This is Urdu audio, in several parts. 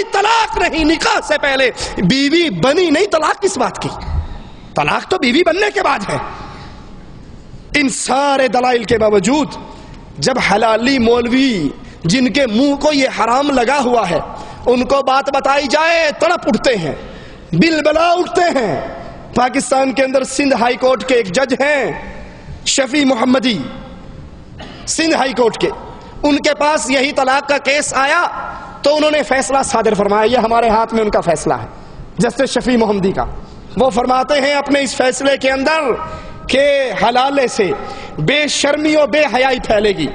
کوئی طلاق نہیں، نکاح سے پہلے بیوی بنی نہیں، طلاق کس بات کی؟ طلاق تو بیوی بننے کے بعد ہے۔ ان سارے دلائل کے باوجود جب حلالی مولوی جن کے منہ کو یہ حرام لگا ہوا ہے ان کو بات بتائی جائے تڑپ اٹھتے ہیں، بلبلا اٹھتے ہیں۔ پاکستان کے اندر سندھ ہائی کورٹ کے ایک جج ہیں شفیع محمدی، سندھ ہائی کورٹ کے، ان کے پاس یہی طلاق کا کیس آیا تو انہوں نے فیصلہ صادر فرمایا، یہ ہمارے ہاتھ میں ان کا فیصلہ ہے جسٹس شفیع محمدی کا۔ وہ فرماتے ہیں اپنے اس فیصلے کے اندر کہ حلالے سے بے شرمی و بے حیائی پھیلے گی،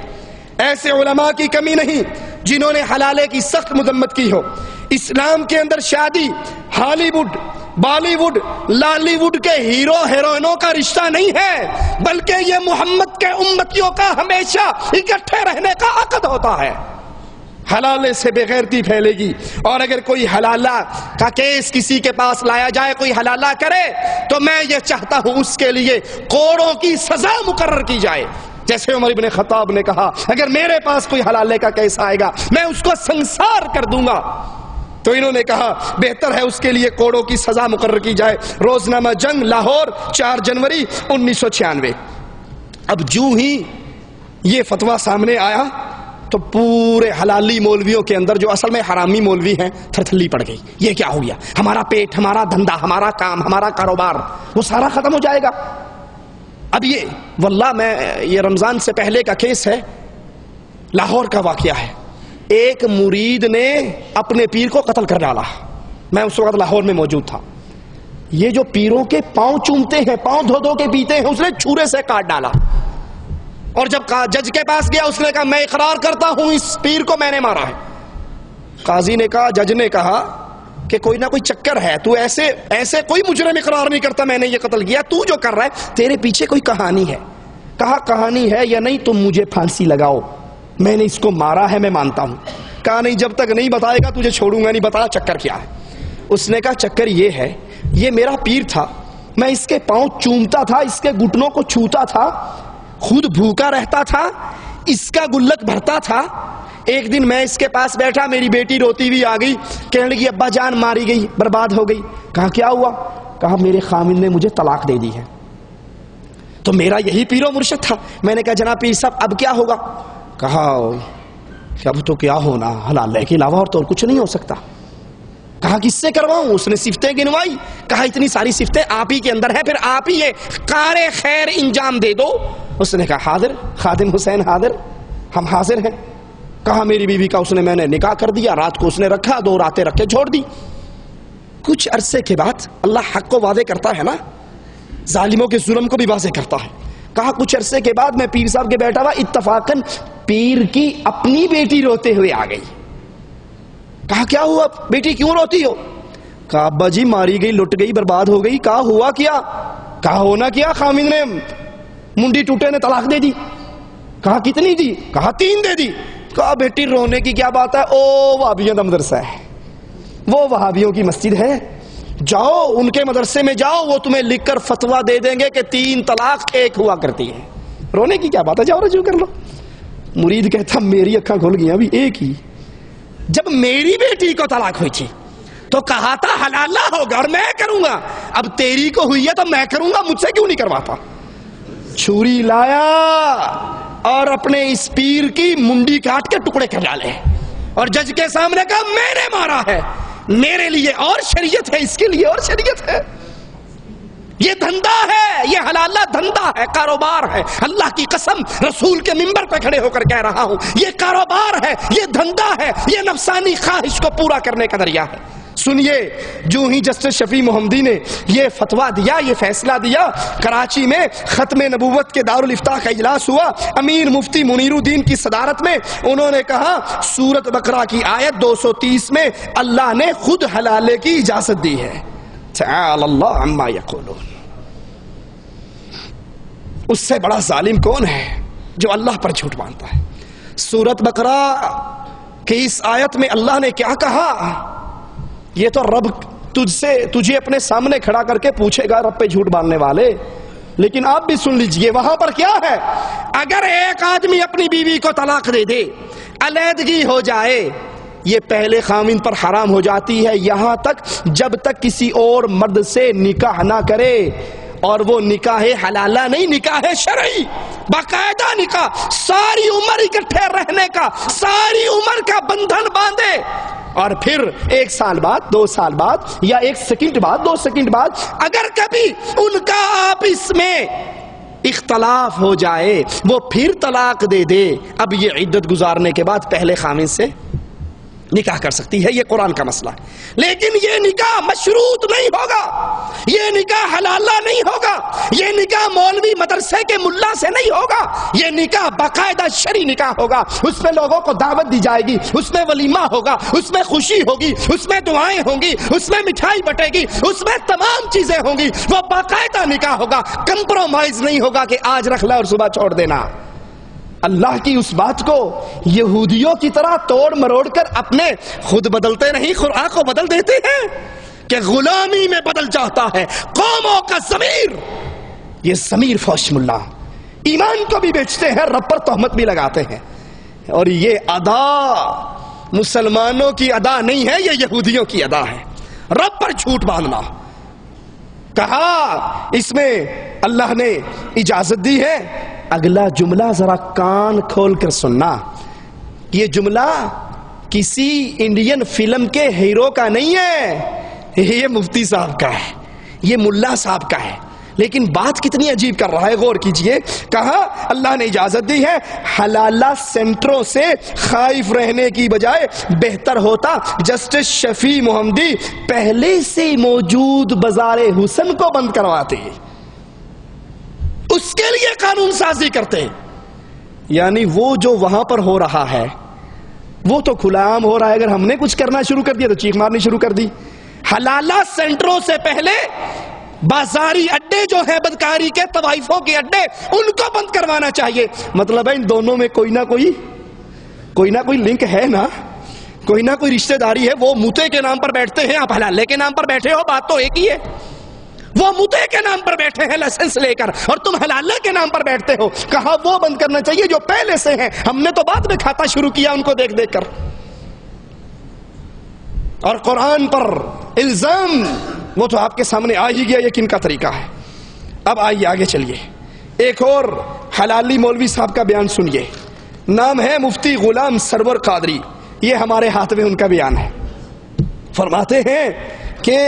ایسے علماء کی کمی نہیں جنہوں نے حلالے کی سخت مذمت کی ہو۔ اسلام کے اندر شادی Hollywood, Bollywood, Lollywood hero ہیرو ہیروئنوں کا رشتہ نہیں ہے، بلکہ یہ محمد کے امتیوں کا ہمیشہ اکٹھے رہنے کا عقد ہوتا ہے۔ حلالے سے بے غیرتی پھیلے گی، اور اگر کوئی حلالہ کا کیس کسی کے پاس لایا جائے، کوئی حلالہ کرے، تو میں یہ چاہتا ہوں اس کے لیے کوڑوں کی سزا مقرر کی جائے۔ جیسے عمر ابن خطاب نے کہا اگر میرے پاس کوئی حلالے کا کیس آئے گا میں اس کو سنسار کر دوں گا، تو انہوں نے کہا بہتر ہے اس کے لیے کوڑوں کی سزا مقرر کی جائے۔ روزنامہ جنگ لاہور 4 جنوری 1996۔ اب جو ہی یہ فتویٰ سامنے آیا تو پورے حلالی مولویوں کے اندر جو اصل میں حرامی مولوی ہیں تھرتھلی پڑ گئی، یہ کیا ہو گیا؟ ہمارا پیٹ، ہمارا دھندا، ہمارا کام، ہمارا کاروبار وہ سارا ختم ہو جائے گا۔ اب یہ واللہ میں یہ رمضان سے پہلے کا کیس ہے، لاہور کا واقعہ ہے، ایک مرید نے اپنے پیر کو قتل کر ڈالا۔ میں اس وقت لاہور میں موجود تھا۔ یہ جو پیروں کے پاؤں چومتے ہیں، پاؤں دھو دھو کے پیتے ہیں، اس نے چھورے سے کاٹ ڈالا، اور جب جج کے پاس گیا اس نے کہا میں اقرار کرتا ہوں اس پیر کو میں نے مارا ہے۔ قاضی نے کہا، جج نے کہا کہ کوئی نہ کوئی چکر ہے، تو ایسے کوئی مجرم اقرار نہیں کرتا میں نے یہ قتل کیا، تو جو کر رہا ہے تیرے پیچھے کوئی کہانی ہے۔ کہا کہانی ہے یا نہیں تم مجھے پھانسی لگاؤ، میں نے اس کو مارا ہے میں مانتا ہوں۔ کہا نہیں جب تک نہیں بتائے گا تجھے چھوڑوں گا نہیں، بتا چکر کیا ہے۔ اس نے کہا چکر یہ ہے، یہ میرا پیر تھا، میں اس کے پاؤں چومتا تھا، اس کے گھٹنوں کو چھوتا تھا، خود بھوکا رہتا تھا، اس کا گلک بھرتا تھا۔ ایک دن میں اس کے پاس بیٹھا، میری بیٹی روتی ہوئی آ گئی، کہنے لگی ابا جان ماری گئی، برباد ہو گئی۔ کہا کیا ہوا؟ کہا میرے خامن نے مجھے طلاق دے دی ہے۔ تو میرا یہی پیر و مرشد تھا۔ میں نے کہا جناب پیر صاحب اب کیا ہوگا؟ کہا اب تو کیا ہونا، حلالے کے علاوہ اور تو کچھ نہیں ہو سکتا۔ کہا کس سے کرواؤں؟ اس نے صفتیں گنوائی، کہا اتنی ساری صفتیں آپ ہی کے اندر ہیں، پھر آپ ہی یہ کار خیر انجام دے دو۔ اس نے کہا حاضر، خادم حسین حاضر، ہم حاضر ہیں۔ کہا میری بیوی کا میں نے نکاح کر دیا، رات کو اس نے رکھا، 2 راتیں رکھ کے چھوڑ دی۔ کچھ عرصے کے بعد اللہ حق کو واضح کرتا ہے نا، ظالموں کے ظلم کو بھی واضح کرتا ہے۔ کہا کچھ عرصے کے بعد میں پیر صاحب کے بیٹھا ہوا، اتفاقاً پیر کی اپنی بیٹی روتے ہوئے آ گئی۔ کہا کیا ہوا بیٹی کیوں روتی ہو؟ کہا ابا جی ماری گئی، لٹ گئی، برباد ہو گئی۔ کہا ہوا کیا؟ کہا ہونا کیا، خامن نے منڈی ٹوٹے نے طلاق دے دی۔ کہا کتنی دی؟ کہا 3 دے دی۔ کہا بیٹی رونے کی کیا بات ہے، او وہابیوں کا مدرسہ ہے، وہ وہابیوں کی مسجد ہے، جاؤ ان کے مدرسے میں جاؤ، وہ تمہیں لکھ کر فتویٰ دے دیں گے کہ 3 طلاق 1 ہوا کرتی ہے، رونے کی کیا بات ہے، جاؤ رجوع کر لو۔ مرید کہتا میری اکھاں کھل گئی ابھی ایک ہی، جب میری بیٹی کو طلاق ہوئی تھی تو کہا تھا حلالہ ہوگا اور میں کروں گا، اب تیری کو ہوئی ہے تو میں کروں گا، مجھ سے کیوں نہیں کرواتا؟ چھری لایا اور اپنے اس پیر کی منڈی کاٹ کے ٹکڑے کر ڈالے، اور جج کے سامنے کہا میں نے مارا ہے، میرے لیے اور شریعت ہے، اس کے لیے اور شریعت ہے۔ یہ دھندا ہے، یہ حلالہ دھندا ہے، کاروبار ہے، اللہ کی قسم رسول کے منبر پہ کھڑے ہو کر کہہ رہا ہوں، یہ کاروبار ہے، یہ دھندا ہے، یہ نفسانی خواہش کو پورا کرنے کا ذریعہ ہے۔ سنیے، جو ہی جسٹس شفیع محمدی نے یہ فتویٰ دیا، یہ فیصلہ دیا، کراچی میں ختم نبوت کے دارالافتاء کا اجلاس ہوا، امیر مفتی منیر الدین کی صدارت میں، انہوں نے کہا سورۃ بقرہ کی آیت 230 میں اللہ نے خود حلالے کی اجازت دی ہے، تعالی اللہ عما یقولون۔ اس سے بڑا ظالم کون ہے جو اللہ پر جھوٹ باندھتا ہے؟ سورۃ بقرہ کی اس آیت میں اللہ نے کیا کہا؟ یہ تو رب تجھے اپنے سامنے کھڑا کر کے پوچھے گا، رب پہ جھوٹ باندھنے والے، لیکن آپ بھی سن لیجئے وہاں پر کیا ہے۔ اگر ایک آدمی اپنی بیوی کو طلاق دے دے، علیحدگی ہو جائے، یہ پہلے خاوند پر حرام ہو جاتی ہے یہاں تک جب تک کسی اور مرد سے نکاح نہ کرے، اور وہ نکاح حلالہ نہیں، نکاح شرعی، باقاعدہ نکاح، ساری عمر اکٹھے رہنے کا، ساری عمر کا بندھن باندھے، اور پھر 1 سال بعد، 2 سال بعد، یا 1 سیکنڈ بعد، 2 سیکنڈ بعد اگر کبھی ان کا آپس میں اختلاف ہو جائے وہ پھر طلاق دے دے، اب یہ عدت گزارنے کے بعد پہلے خاوند سے نکاح کر سکتی ہے۔ یہ قرآن کا مسئلہ ہے، لیکن یہ نکاح مشروط نہیں ہوگا، یہ نکاح حلالہ نہیں ہوگا، یہ نکاح مولوی مدرسے کے ملا سے نہیں ہوگا، یہ نکاح باقاعدہ شرعی نکاح ہوگا، اس میں لوگوں کو دعوت دی جائے گی، اس میں ولیمہ ہوگا، اس میں خوشی ہوگی، اس میں دعائیں ہوں گی، اس میں مٹھائی بٹے گی، اس میں تمام چیزیں ہوں گی، وہ باقاعدہ نکاح ہوگا، کمپرومائز نہیں ہوگا کہ آج رکھ لا اور صبح چھوڑ دینا۔ اللہ کی اس بات کو یہودیوں کی طرح توڑ مروڑ کر اپنے خود بدلتے نہیں، قرآن کو بدل دیتے ہیں کہ غلامی میں بدل جاتا ہے قوموں کا ضمیر۔ یہ ضمیر فوش ملا ایمان کو بھی بیچتے ہیں، رب پر تہمت بھی لگاتے ہیں، اور یہ ادا مسلمانوں کی ادا نہیں ہے، یہ یہودیوں کی ادا ہے، رب پر جھوٹ باندھنا۔ کہا اس میں اللہ نے اجازت دی ہے، اگلا جملہ ذرا کان کھول کر سننا، یہ جملہ کسی انڈین فلم کے ہیرو کا نہیں ہے، یہ مفتی صاحب کا ہے، یہ ملا صاحب کا ہے، لیکن بات کتنی عجیب کر رہا ہے، غور کیجئے۔ کہا اللہ نے اجازت دی ہے، حلالہ سینٹروں سے خائف رہنے کی بجائے بہتر ہوتا جسٹس شفیع محمدی پہلے سے موجود بازار حسن کو بند کرواتے، اس کے لیے قانون سازی کرتے، یعنی وہ جو وہاں پر ہو رہا ہے وہ تو کھلا عام ہو رہا ہے، اگر ہم نے کچھ کرنا شروع کر دیا تو چیخ مارنی شروع کر دی۔ حلالہ سینٹروں سے پہلے بازاری اڈے جو ہیں بدکاری کے، طوائفوں کے اڈے، ان کو بند کروانا چاہیے۔ مطلب ہے ان دونوں میں کوئی نہ کوئی لنک ہے نا، کوئی نہ کوئی رشتہ داری ہے۔ وہ موتے کے نام پر بیٹھتے ہیں، آپ حلالے کے نام پر بیٹھے ہو، بات تو ایک ہی ہے۔ وہ موتے کے نام پر بیٹھے ہیں لائسنس لے کر، اور تم حلالے کے نام پر بیٹھتے ہو۔ کہا وہ بند کرنا چاہیے جو پہلے سے ہیں، ہم نے تو بعد میں کھاتا شروع کیا ان کو دیکھ دیکھ کر۔ اور قرآن پر الزام وہ تو آپ کے سامنے آ ہی گیا یہ کن کا طریقہ ہے۔ اب آئیے آگے چلیے، ایک اور حلالی مولوی صاحب کا بیان سنیے، نام ہے مفتی غلام سرور قادری، یہ ہمارے ہاتھ میں ان کا بیان ہے۔ فرماتے ہیں کہ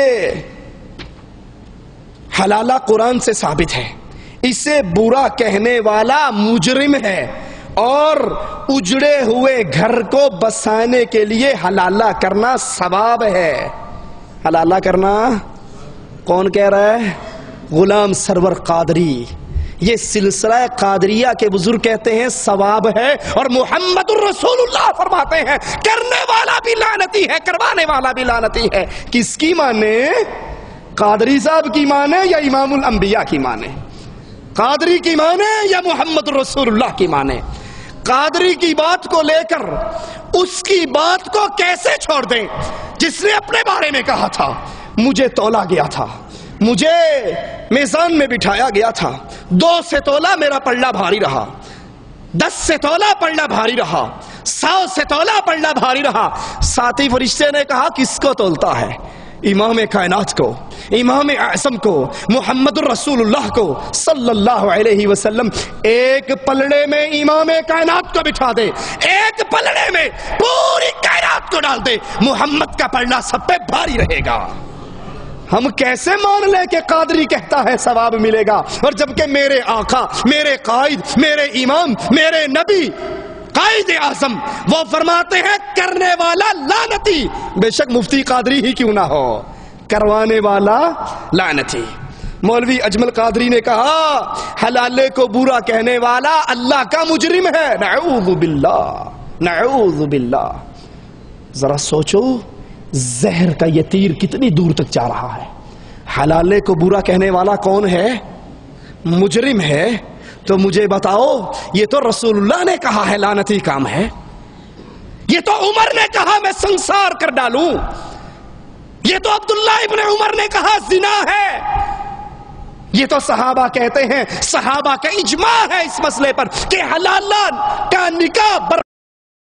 حلالہ قرآن سے ثابت ہے، اسے برا کہنے والا مجرم ہے، اور اجڑے ہوئے گھر کو بسانے کے لیے حلالہ کرنا ثواب ہے۔ حلالہ کرنا کون کہہ رہا ہے؟ غلام سرور قادری۔ یہ سلسلہ قادریہ کے بزرگ کہتے ہیں ثواب ہے، اور محمد الرسول اللہ فرماتے ہیں کرنے والا بھی لعنتی ہے، کروانے والا بھی لعنتی ہے۔ کس کی مانے؟ قادری صاحب کی مانے یا امام الانبیاء کی مانے؟ قادری کی مانے یا محمد الرسول اللہ کی مانے؟ قادری کی بات کو لے کر اس کی بات کو کیسے چھوڑ دیں جس نے اپنے بارے میں کہا تھا مجھے تولا گیا تھا، مجھے میزان میں بٹھایا گیا تھا، 2 سے تولا میرا پلڑا بھاری رہا، 10 سے تولا پلڑا بھاری رہا، 100 سے تولا پلڑا بھاری رہا۔ ساتھی فرشتے نے کہا کس کو تولتا ہے؟ امام کائنات کو، امام اعظم کو، محمد الرسول اللہ کو صلی اللہ علیہ وسلم۔ ایک پلڑے میں امام کائنات کو بٹھا دے، ایک پلڑے میں پوری کائنات کو ڈال دے، محمد کا پلڑا سب پہ بھاری رہے گا۔ ہم کیسے مان لیں کہ قادری کہتا ہے ثواب ملے گا، اور جبکہ میرے آقا، میرے قائد، میرے امام، میرے نبی، قائد اعظم وہ فرماتے ہیں کرنے والا لعنتی، بے شک مفتی قادری ہی کیوں نہ ہو، کروانے والا لعنتی۔ مولوی اجمل قادری نے کہا حلالے کو برا کہنے والا اللہ کا مجرم ہے، نعوذ باللہ، نعوذ باللہ۔ ذرا سوچو زہر کا یہ تیر کتنی دور تک جا رہا ہے۔ حلالے کو برا کہنے والا کون ہے؟ مجرم ہے۔ تو مجھے بتاؤ، یہ تو رسول اللہ نے کہا ہے لعنتی کام ہے، یہ تو عمر نے کہا میں سنسار کر ڈالوں، یہ تو عبداللہ ابن عمر نے کہا زنا ہے، یہ تو صحابہ کہتے ہیں، صحابہ کا اجماع ہے اس مسئلے پر کہ حلالہ کا نکاح